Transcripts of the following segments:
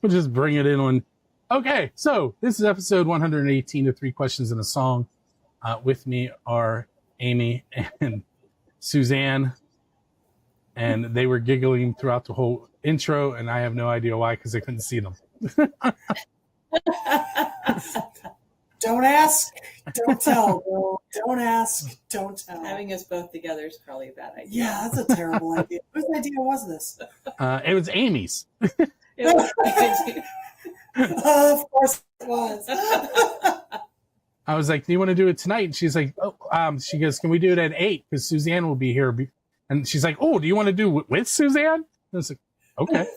We'll just bring it in on. Okay, so this is episode 118 of 3 Questions and a Song. With me are Amy and Suzanne, and they were giggling throughout the whole intro, and I have no idea why because I couldn't see them. Don't ask, don't tell, bro. Don't ask, don't tell. Having us both together is probably a bad idea. Yeah, that's a terrible idea. Whose idea was this? It was Amy's. Of course it was. I was like, "Do you want to do it tonight?" And she's like, "Oh, she goes, can we do it at 8? Because Suzanne will be here." And she's like, "Oh, do you want to do it with Suzanne?" And I was like, "Okay."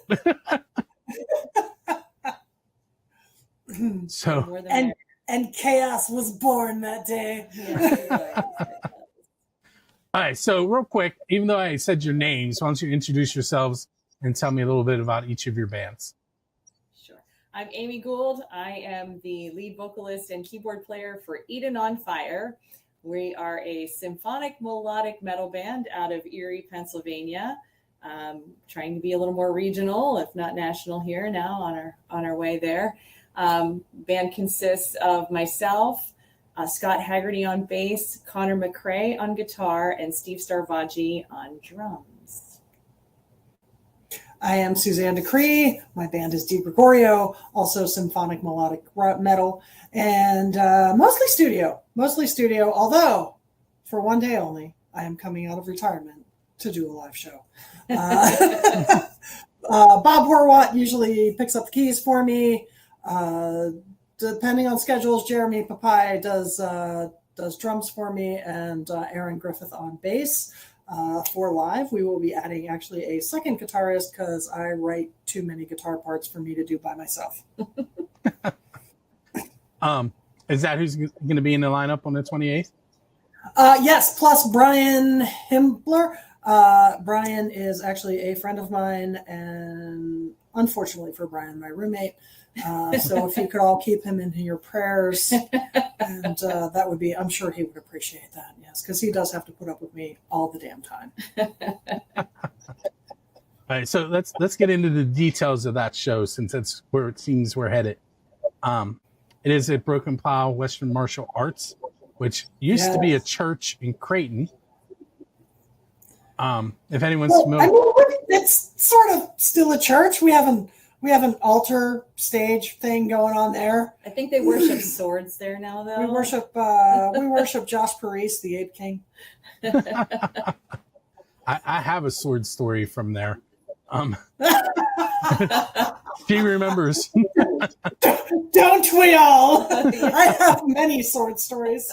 So and chaos was born that day. Yeah, all right, so real quick, even though I said your names, why don't you introduce yourselves and tell me a little bit about each of your bands? Sure. I'm Amy Gould. I am the lead vocalist and keyboard player for Eden on Fire. We are a symphonic melodic metal band out of Erie, Pennsylvania. Trying to be a little more regional, if not national here now on our way there. Band consists of myself, Scott Haggerty on bass, Connor McRae on guitar, and Steve Starvaggi on drums. I am Suzanne Decree. My band is DiGregorio, also symphonic melodic metal, and mostly studio, although for one day only, I am coming out of retirement to do a live show. Bob Horwath usually picks up the keys for me. Depending on schedules, Jeremy Papai does drums for me, and Aaron Griffith on bass. For live, we will be adding actually a second guitarist because I write too many guitar parts for me to do by myself. Is that who's going to be in the lineup on the 28th? Yes, plus Brian Himbler. Brian is actually a friend of mine, and unfortunately for Brian, my roommate. So if you could all keep him in your prayers, and that would be, I'm sure he would appreciate that. Yes, because he does have to put up with me all the damn time. All right, so let's get into the details of that show, since that's where it seems we're headed. It is at Broken Plow Western Martial Arts, which used to be a church in Creighton. If anyone's familiar, I mean, it's sort of still a church. We have an altar stage thing going on there. I think they worship swords there now, though. We worship Josh Parise, the Ape King. I have a sword story from there. She remembers. Don't we all? I have many sword stories.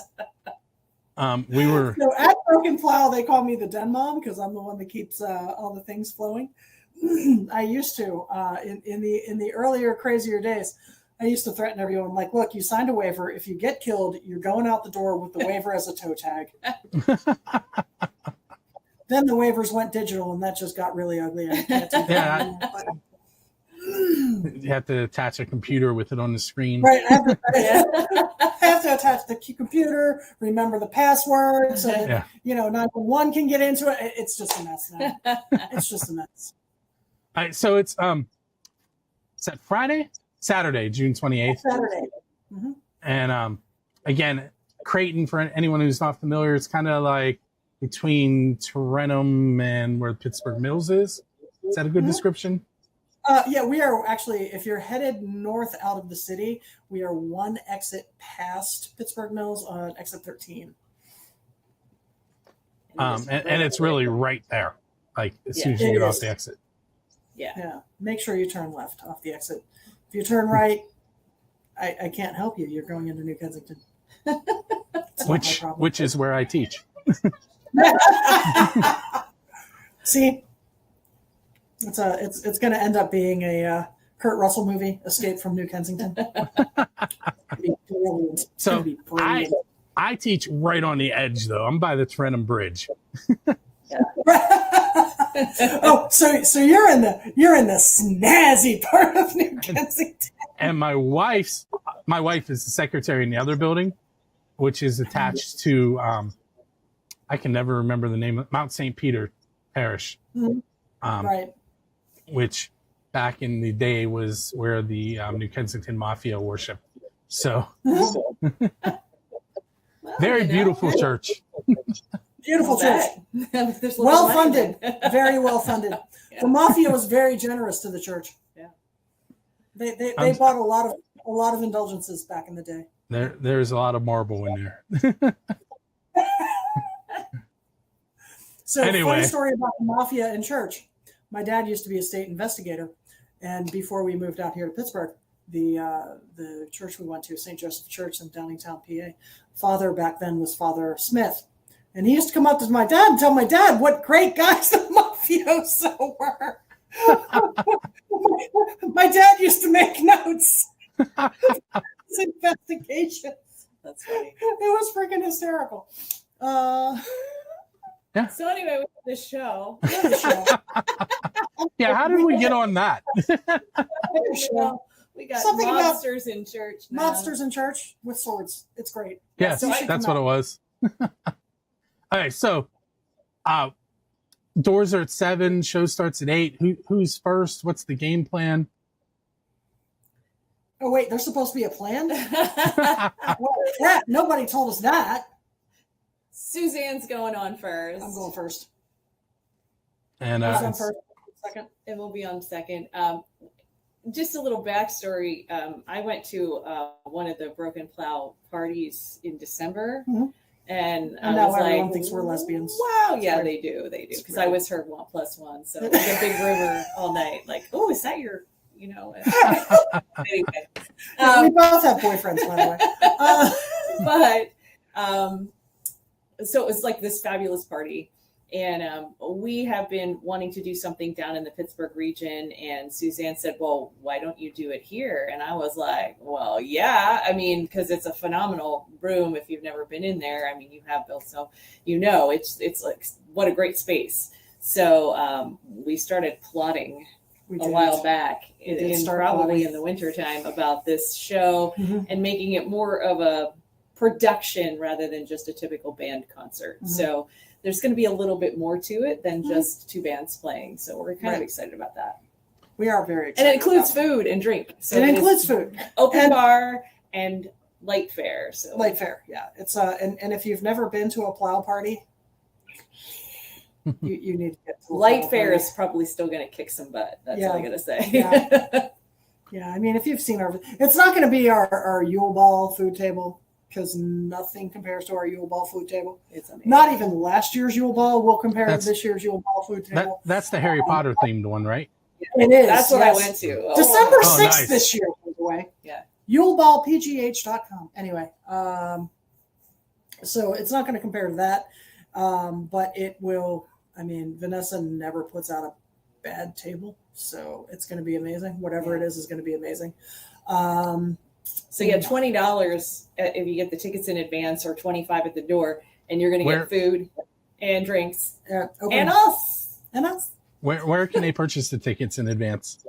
We were so at Broken Plow. They call me the Den Mom because I'm the one that keeps all the things flowing. I used to in the earlier, crazier days. I used to threaten everyone, like, look, you signed a waiver. If you get killed, you're going out the door with the waiver as a toe tag. Then the waivers went digital, and that just got really ugly. I can't take that. You have to attach a computer with it on the screen. Right. I have to attach the computer, remember the password, so that, 911 can get into it. It's just a mess now. It's just a mess. All right, so it's is that Saturday, June 28th. Saturday. Mm-hmm. And again, Creighton, for anyone who's not familiar, it's kind of like between Tarentum and where Pittsburgh Mills is. Is that a good description? Yeah, we are actually, if you're headed north out of the city, we are one exit past Pittsburgh Mills on exit 13. And it's really right there, like as soon as you get off the exit. Yeah. Make sure you turn left off the exit. If you turn right, I can't help you. You're going into New Kensington. Which is where I teach. See? It's going to end up being a Kurt Russell movie, Escape from New Kensington. So I teach right on the edge, though. I'm by the Trentham Bridge. Oh, so you're in the snazzy part of New Kensington. And my wife is the secretary in the other building, which is attached to I can never remember the name of Mount St. Peter Parish, Right. which back in the day was where the New Kensington Mafia worshiped. So Well, very you know. beautiful church. Beautiful church. There's a lot Well of money funded. there. Very well funded. Yeah. The mafia was very generous to the church. Yeah. They bought a lot of indulgences back in the day. There's a lot of marble in there. So, Anyway. funny story about the mafia in church. My dad used to be a state investigator, and before we moved out here to Pittsburgh, the church we went to, St. Joseph Church in Downingtown, PA, father back then was Father Smith, and he used to come up to my dad and tell my dad what great guys the mafioso were. My dad used to make notes. His investigations. That's funny. It was freaking hysterical. So anyway, we have this show. Yeah, how did we get on that? We got Something about mobsters in church now. Mobsters in church with swords. It's great. Yes, So you should that's come what it out. was. All right, so doors are at 7, show starts at 8. Who's first? What's the game plan? Oh wait, there's supposed to be a plan? Well, that, nobody told us that. Suzanne's going on first. I'm going first. And Who's on first? Second. It will be on second. Just a little backstory. I went to one of the Broken Plow parties in December, Mhm. and I And now was everyone like, thinks we're lesbians. Wow, yeah, Right. they do, because Right. I was her 1+1, so it was a big rumor all night. Like, oh, is that your, Anyway, We both have boyfriends, by the way. but so it was like this fabulous party. And we have been wanting to do something down in the Pittsburgh region. And Suzanne said, well, why don't you do it here? And I was like, well, yeah, I mean, because it's a phenomenal room. If you've never been in there, I mean, you have, Bill, so it's like, what a great space. So we started plotting We a did. while back, We did in start probably plotting. in the wintertime, about this show Mhm. and making it more of a production rather than just a typical band concert. Mhm. So there's going to be a little bit more to it than Mhm. just two bands playing. So we're kind of Right. excited about that. We are very And excited. it includes about food and drink. So it. It it's includes food. open and- bar and light fare. So Light fare, yeah. It's and if you've never been to a plow party, you need to get to a light plow fare party. is probably still going to kick some butt. That's Yeah. all I got to say. Yeah. Yeah, I mean, if you've seen it's not going to be our Yule Ball food table, because nothing compares to our Yule Ball food table. It's amazing. Not even last year's Yule Ball will compare That's- to this year's Yule Ball food table. That's the Harry Potter themed one, right? It is. That's what yes. I went to. Oh, December Oh, 6th nice. this year, by the way. Yeah. YuleBallPGH.com. Anyway, so it's not going to compare to that, but it will. I mean, Vanessa never puts out a bad table, so it's going to be amazing. Whatever it is going to be amazing. So yeah, $20 if you get the tickets in advance, or $25 at the door, and you're going to get food and drinks and us. And us. Where can they purchase the tickets in advance?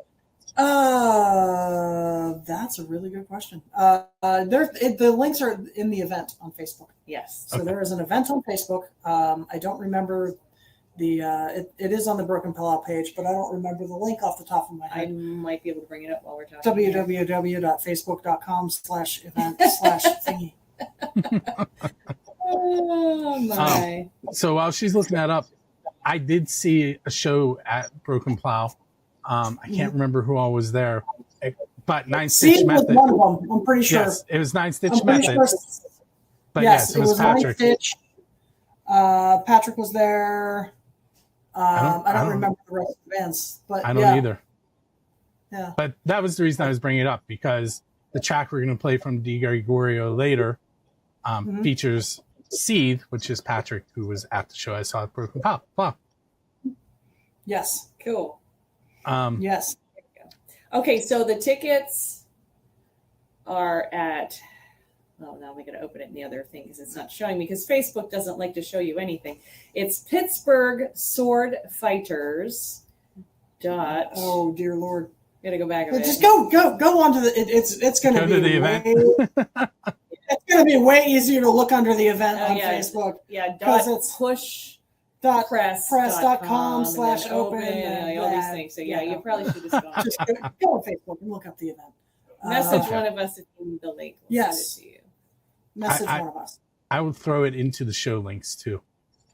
That's a really good question. The links are in the event on Facebook. Yes. So there is an event on Facebook. I don't remember it is on the Broken Plow page, but I don't remember the link off the top of my I head. might be able to bring it up while we're talking. www.facebook.com/event/thingy. Oh my. So while she's looking that up, I did see a show at Broken Plow. I can't remember who all was there, but Nine Stitch Seethe was Method. one of them. I'm pretty sure. Yes, it was Nine Stitch I'm pretty Method. sure. But yes, it was Nine Patrick. Stitch. Patrick was there. I I don't don't- remember the rest of the bands, but I don't yeah, either. Yeah. But that was the reason I was bringing it up, because the track we're going to play from DiGregorio later features Seethe, which is Patrick, who was at the show I saw at Broken Plow. Yes, Cool. yes. Okay, so the tickets are at. Oh, now I'm going to open it in the other thing because it's not showing me, because Facebook doesn't like to show you anything. It's Pittsburgh Sword Fighters. Oh dear Lord! Gotta go back a But bit. just go on to the. It's going to Go be to the event. It's going to be way easier to look under the event on yeah. Facebook. Yeah, it's press.com/open and all these things. So you probably should just just go on Facebook and look up the event. Message one of us if you need the link. We'll send it to you. Message one of us. I would throw it into the show links too,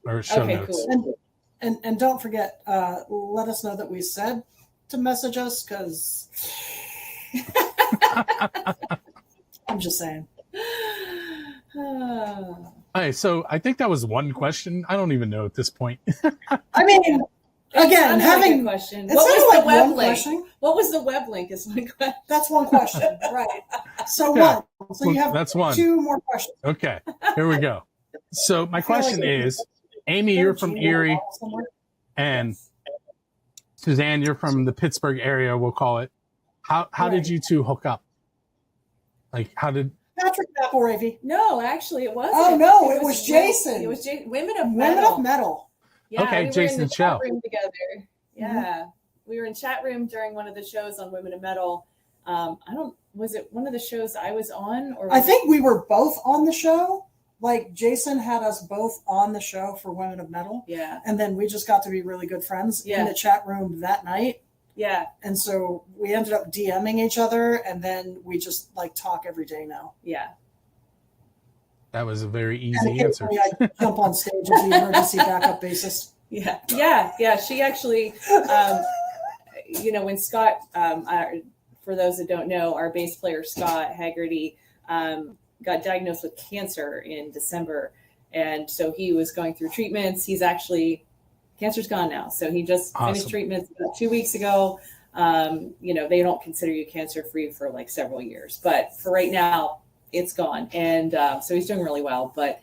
or show notes. Cool. And don't forget, let us know that we said to message us, because I'm just saying. All right, so I think that was one question. I don't even know at this point. I mean, again, having a question. What was the web link? What was the web link? Is one question. That's one question, right? So one. So you have that's one. 2 more questions. Okay, here we go. So my question is, Amy, you're from Erie, and Suzanne, you're from the Pittsburgh area. We'll call it. How did you two hook up? Like, how did Patrick McElravy? No, actually, it wasn't. Oh no, it was Jason. It was Women of Metal. Yeah, okay, we were Jason in the show. chat room together. Yeah, we were in chat room during one of the shows on Women of Metal. Was it one of the shows I was on? Or I think we were both on the show. Like, Jason had us both on the show for Women of Metal. Yeah. And then we just got to be really good friends in the chat room that night. Yeah. And so we ended up DMing each other, and then we just like talk every day now. Yeah. That was a very easy answer. I jump on stage as the emergency backup bassist. Yeah. She actually, when Scott, for those that don't know, our bass player, Scott Haggerty, got diagnosed with cancer in December. And so he was going through treatments. Cancer's gone now. So he just finished treatments about 2 weeks ago. They don't consider you cancer free for like several years, but for right now it's gone. And so he's doing really well, but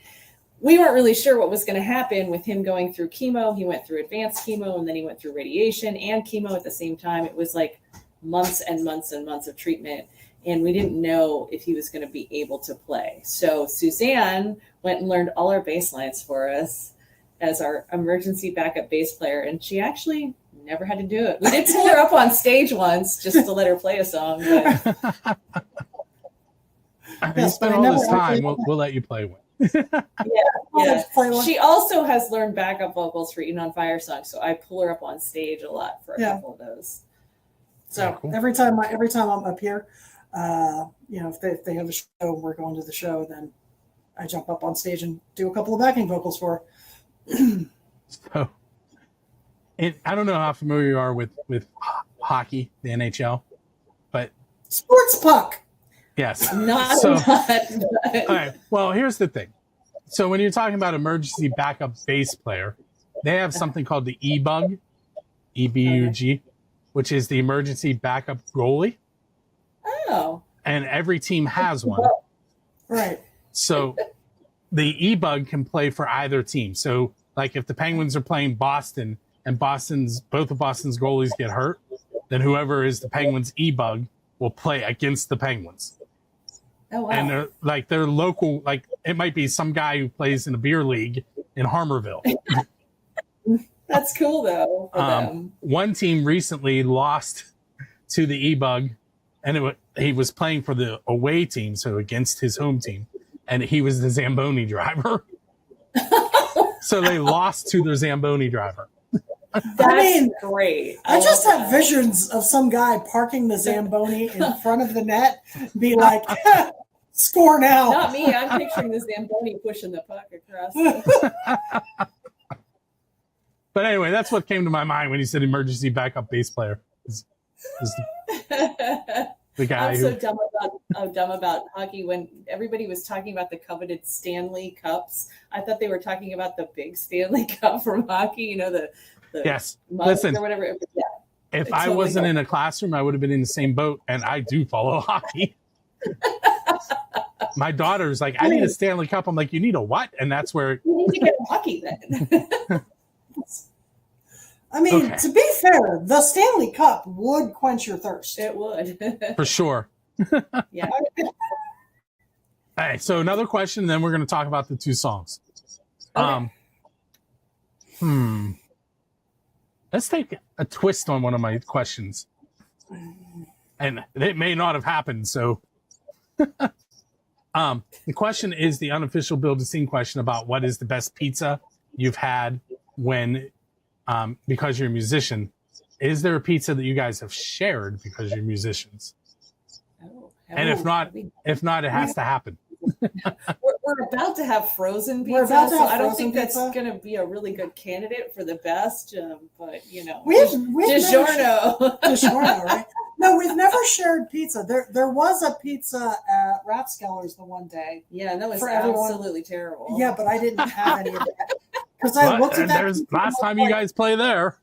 we weren't really sure what was going to happen with him going through chemo. He went through advanced chemo, and then he went through radiation and chemo at the same time. It was like months and months and months of treatment. And we didn't know if he was going to be able to play. So Suzanne went and learned all our bass lines for us as our emergency backup bass player. And she actually never had to do it. We did pull her up on stage once just to let her play a song. But you spent all this time. We'll let you play one. Yeah. She also has learned backup vocals for Eating on Fire songs. So I pull her up on stage a lot for a couple of those. So every time I'm up here, if they have a show and we're going to the show, then I jump up on stage and do a couple of backing vocals for her. So, I don't know how familiar you are with hockey, the NHL, but sports puck. Yes. Not. All right. Well, here's the thing. So when you're talking about emergency backup bass player, they have something called the E-Bug, E-B-U-G, which is the emergency backup goalie. Oh. And every team has one. Right. So the E-Bug can play for either team. So like if the Penguins are playing Boston and both of Boston's goalies get hurt, then whoever is the Penguins E-Bug will play against the Penguins. Oh, wow. And they're local, like it might be some guy who plays in a beer league in Harmerville. That's cool though. For them. One team recently lost to the E-Bug, and he was playing for the away team, so against his home team, and he was the Zamboni driver. So they lost to their Zamboni driver. That's great. I just have visions of some guy parking the Zamboni in front of the net, be like, score now. Not me. I'm picturing the Zamboni pushing the puck across. But anyway, that's what came to my mind when you said emergency backup bass player. Is the guy I'm so dumb about hockey. When everybody was talking about the coveted Stanley Cups, I thought they were talking about the big Stanley Cup from hockey. The yes. Listen, or whatever. Yeah. If I wasn't in a classroom, I would have been in the same boat, and I do follow hockey. My daughter's like, I need a Stanley Cup. I'm like, you need a what? And that's where you need to get hockey then. I mean, to be fair, the Stanley Cup would quench your thirst. It would. For sure. Yeah. All right, so another question, and then we're going to talk about the two songs. Okay. Let's take a twist on one of my questions. And it may not have happened, so... The question is the unofficial Build a Scene question about what is the best pizza you've had when, because you're a musician. Is there a pizza that you guys have shared because you're musicians? Oh, And if not, it has to happen. we're about to have frozen pizza, We're about to have so I don't frozen think that's pizza. going to be a really good candidate for the best. But We've DiGregorio. DiGregorio, right? No, we've never shared pizza. There was a pizza at Rathskeller's the one day. Yeah, that was For everyone. absolutely terrible. Yeah, but I didn't have any of that because I looked at that. There's pizza last and I time was you like, guys play there.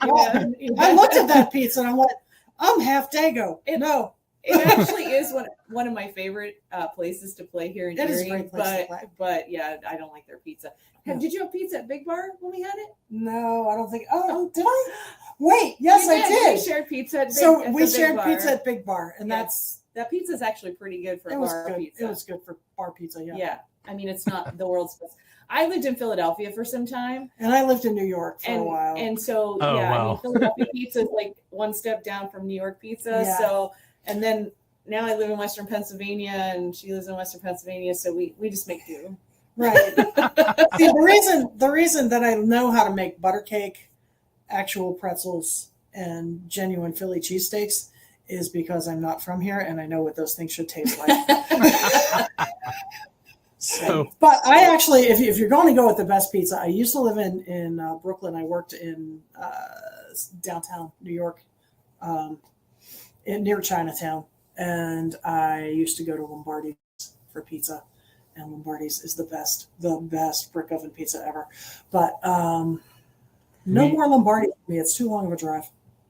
I looked at that pizza and I went, I'm half Dago. No, It actually is one of my favorite places to play here in It is a Erie. great place to play. But yeah, I don't like their pizza. Yeah. Did you have pizza at Big Bar when we had it? no, I don't think. Oh, did I? Wait, yes, I did. We shared pizza at We the shared Big pizza Bar. at Big Bar, and Yeah. that's That pizza is actually pretty good for it was bar good. pizza. It was good for bar pizza. Yeah. Yeah. I mean, it's not the world's best. I lived in Philadelphia for some time. And I lived in New York for a while. And so, Oh, yeah, I wow. mean, Philadelphia pizza is like one step down from New York pizza. Yeah. So, and then now I live in Western Pennsylvania and she lives in Western Pennsylvania. So we just make do. Right. See, the reason that I know how to make butter cake, actual pretzels, and genuine Philly cheesesteaks is because I'm not from here and I know what those things should taste like. So, But I actually, if you're going to go with the best pizza, I used to live in Brooklyn. I worked in downtown New York, near Chinatown, and I used to go to Lombardi's for pizza. And Lombardi's is the best brick oven pizza ever. But no more Lombardi for me. It's too long of a drive.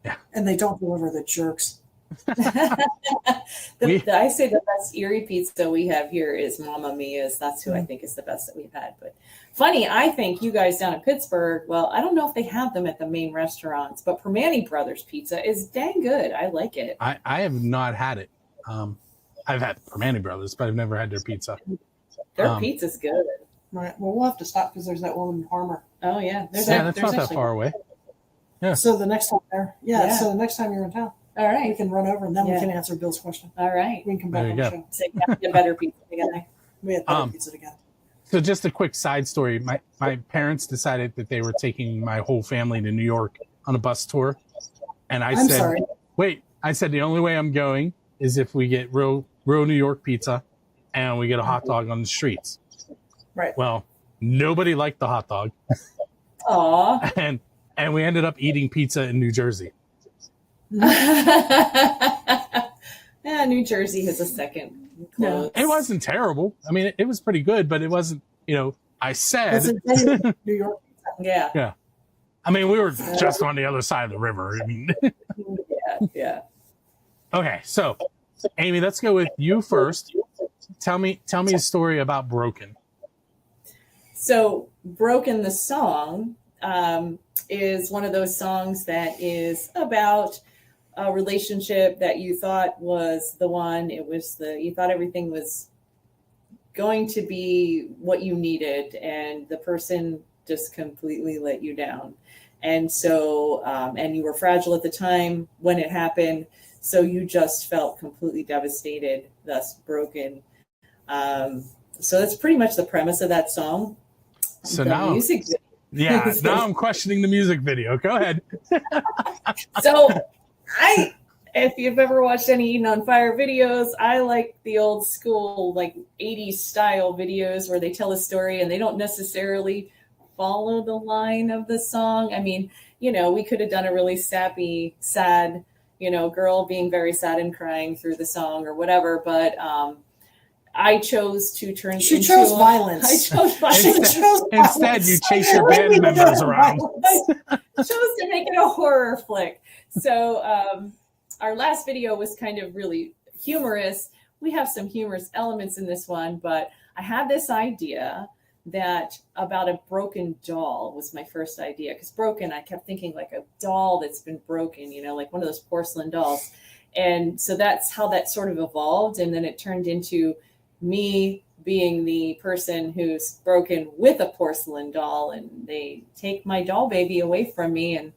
Yeah. And they don't deliver, the jerks. I say the best Erie pizza we have here is Mamma Mia's. That's who I think is the best that we've had. But funny, I think you guys down in Pittsburgh, well, I don't know if they have them at the main restaurants, but Permane Brothers pizza is dang good. I like it. I have not had it. I've had Permane Brothers, but I've never had their pizza. Their pizza's good. Right. Well, we'll have to stop because there's that one in Harmer. Oh yeah, That's not that far away. Yeah. So the next time Yeah. So the next time you're in town, All we right. can run over and then we Yeah. can answer Bill's question. All right. We can come back There on you the go. show. So you have to get better pizza together. We had better pizza together. So just a quick side story. My parents decided that they were taking my whole family to New York on a bus tour. And I I'm said, sorry. wait, I said, the only way I'm going is if we get real New York pizza and we get a hot dog on the streets. Right. Well, nobody liked the hot dog. Aw. And we ended up eating pizza in New Jersey. Yeah, New Jersey has a second close. It wasn't terrible. I mean, it was pretty good, but it wasn't, I said, It's a genuine New York pizza. Yeah. I mean, we were just on the other side of the river. I mean, Yeah. okay. So Amy, let's go with you first. Tell me a story about Broken. So Broken the song is one of those songs that is about a relationship that you thought was the one. You thought everything was going to be what you needed and the person just completely let you down. And so, and you were fragile at the time when it happened. So you just felt completely devastated, thus broken. So that's pretty much the premise of that song. So The now, music yeah, now I'm questioning the music video. Go ahead. So if you've ever watched any Eating on Fire videos, I like the old school, like 80s style videos where they tell a story and they don't necessarily follow the line of the song. I mean, we could have done a really sappy, sad, girl being very sad and crying through the song or whatever. But I chose to turn She into chose violence. I chose violence. Instead, you chase your band members around. Chose to make it a horror flick. So our last video was kind of really humorous. We have some humorous elements in this one, but I had this idea that about a broken doll was my first idea. Because broken, I kept thinking like a doll that's been broken, like one of those porcelain dolls. And so that's how that sort of evolved. And then it turned into me being the person who's broken with a porcelain doll, and they take my doll baby away from me. And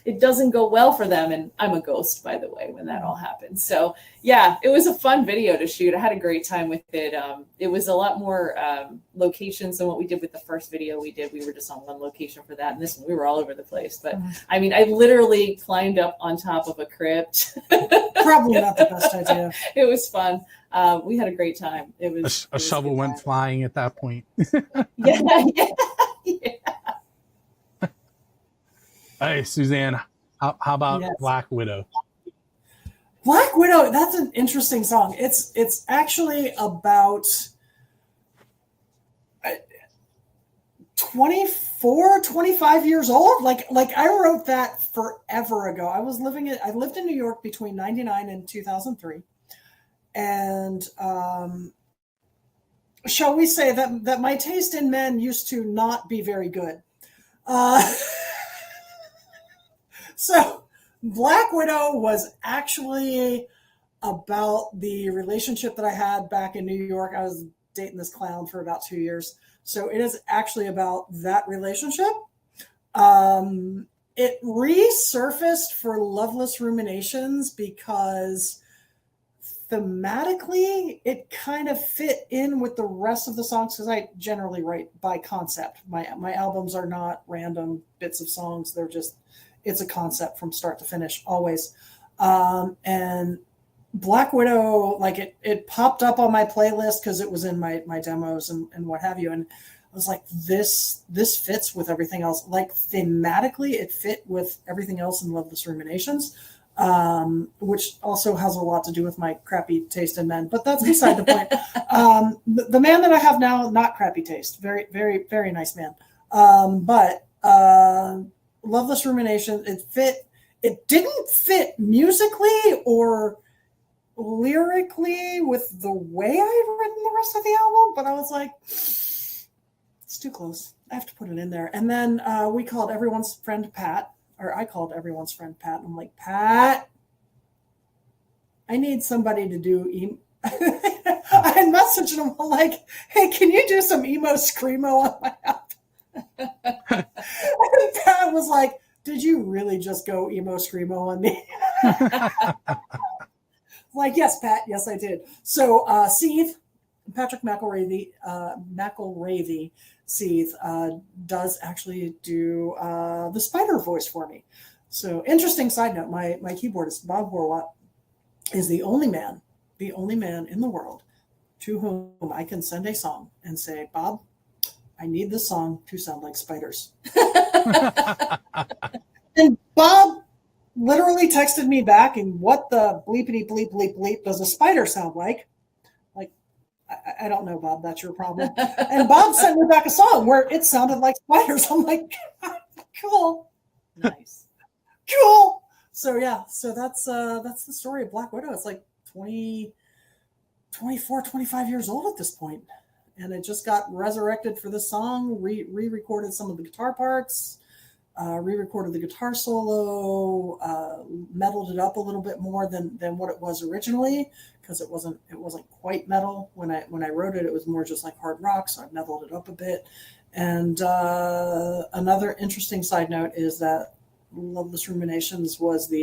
it doesn't go well for them. And I'm a ghost, by the way, when that all happens. So yeah, it was a fun video to shoot. I had a great time with it. It was a lot more locations than what we did with the first video we did. We were just on one location for that. And this one, we were all over the place. But I mean, I literally climbed up on top of a crypt. Probably not the best idea. It was fun. We had a great time. It was a shovel went flying at that point. Yeah. Hey, Suzanne, how about Yes. Black Widow? Black Widow, that's an interesting song. It's actually about 24, 25 years old. Like I wrote that forever ago. I lived in New York between 99 and 2003. And shall we say that my taste in men used to not be very good. So Black Widow was actually about the relationship that I had back in New York. I was dating this clown for about 2 years. So it is actually about that relationship. It resurfaced for Loveless Ruminations because thematically it kind of fit in with the rest of the songs, because I generally write by concept. My albums are not random bits of songs. It's a concept from start to finish, always. And Black Widow, like it popped up on my playlist because it was in my demos and what have you. And I was like, this fits with everything else. Like thematically, it fit with everything else in Loveless Ruminations, which also has a lot to do with my crappy taste in men. But that's beside the point. The man that I have now, not crappy taste. Very, very, very nice man. But Loveless Rumination, it didn't fit musically or lyrically with the way I had written the rest of the album, but I was like, it's too close. I have to put it in there. And then we called everyone's friend Pat, or I called everyone's friend Pat. And I'm like, Pat, I need somebody to do I had messaged him. I'm like, hey, can you do some emo screamo on my album? And Pat was like, did you really just go emo screamo on me? Like, yes, Pat, yes, I did. So Seethe, Patrick McElravy, Seethe, does actually do the spider voice for me. So interesting side note, my keyboardist, Bob Horwat, is the only man in the world to whom I can send a song and say, Bob, I need this song to sound like spiders. And Bob literally texted me back, and what the bleepity bleep bleep bleep does a spider sound like? Like, I don't know, Bob, that's your problem. And Bob sent me back a song where it sounded like spiders. I'm like, cool. Nice. Cool. So yeah, so that's the story of Black Widow. It's like 24, 25 years old at this point. And it just got resurrected for this song, re-recorded some of the guitar parts, re-recorded the guitar solo, metaled it up a little bit more than what it was originally, because it wasn't quite metal. When I wrote it, it was more just like hard rock, so I metaled it up a bit. And another interesting side note is that Loveless Ruminations was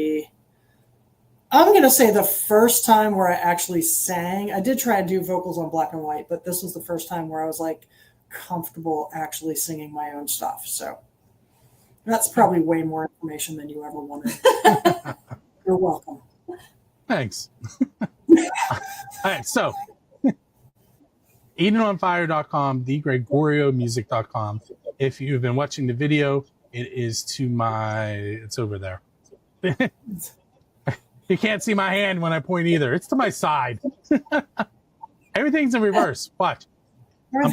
I'm going to say the first time where I actually sang. I did try and do vocals on Black and White, but this was the first time where I was like comfortable actually singing my own stuff. So that's probably way more information than you ever wanted. You're welcome. Thanks. All right, so EdenOnFire.com, DiGregoriomusic.com. If you've been watching the video, it's over there. You can't see my hand when I point either. It's to my side. Everything's in reverse. Watch. I'm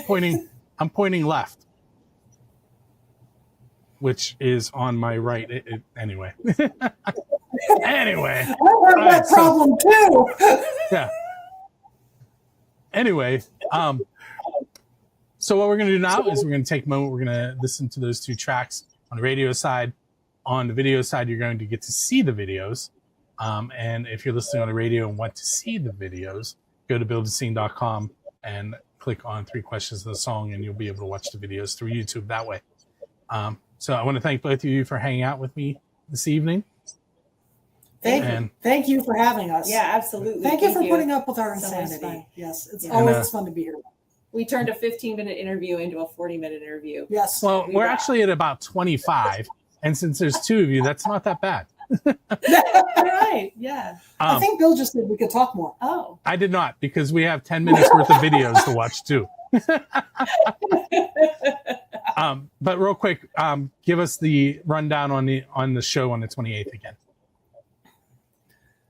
pointing left, which is on my right. Anyway. Anyway. I have that problem too. Yeah. Anyway, so what we're going to do now is we're going to take a moment. We're going to listen to those two tracks on the radio side. On the video side, you're going to get to see the videos. And if you're listening on the radio and want to see the videos, go to buildascene.com and click on 3 questions of the song, and you'll be able to watch the videos through YouTube that way. So I want to thank both of you for hanging out with me this evening. Thank you for having us. Yeah, absolutely. Thank you for putting up with our So much insanity. fun. Yes, it's Yeah. always fun to be here. We turned a 15-minute interview into a 40-minute interview. Yes. Well, we're actually at about 25, and since there's two of you, that's not that bad. Right. Yeah. I think Bill just said we could talk more. Oh. I did not, because we have 10 minutes worth of videos to watch too. But real quick, give us the rundown on the show on the 28th again.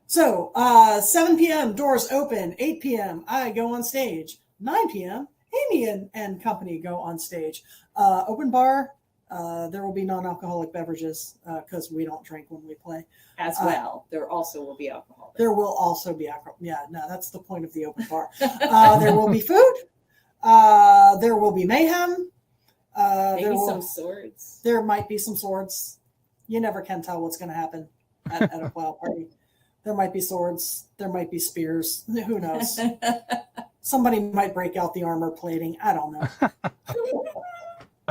So 7 p.m. doors open. 8 p.m. I go on stage. 9 p.m. Amy and company go on stage. Open bar. There will be non-alcoholic beverages because we don't drink when we play. As well, there also will be alcohol. There will also be alcohol. Yeah, no, that's the point of the open bar. There will be food. There will be mayhem. Maybe some swords. There might be some swords. You never can tell what's going to happen at a Plow party. There might be swords. There might be spears. Who knows? Somebody might break out the armor plating. I don't know.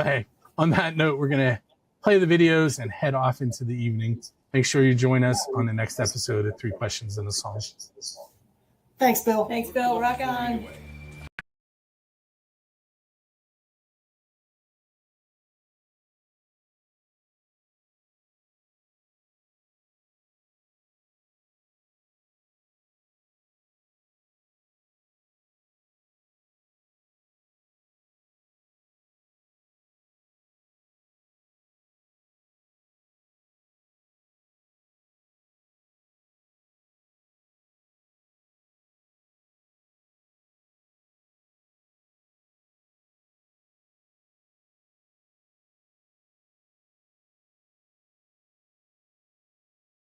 Hey, on that note, we're going to play the videos and head off into the evening. Make sure you join us on the next episode of 3 Questions and a Song. Thanks, Bill. Thanks, Bill. Rock on.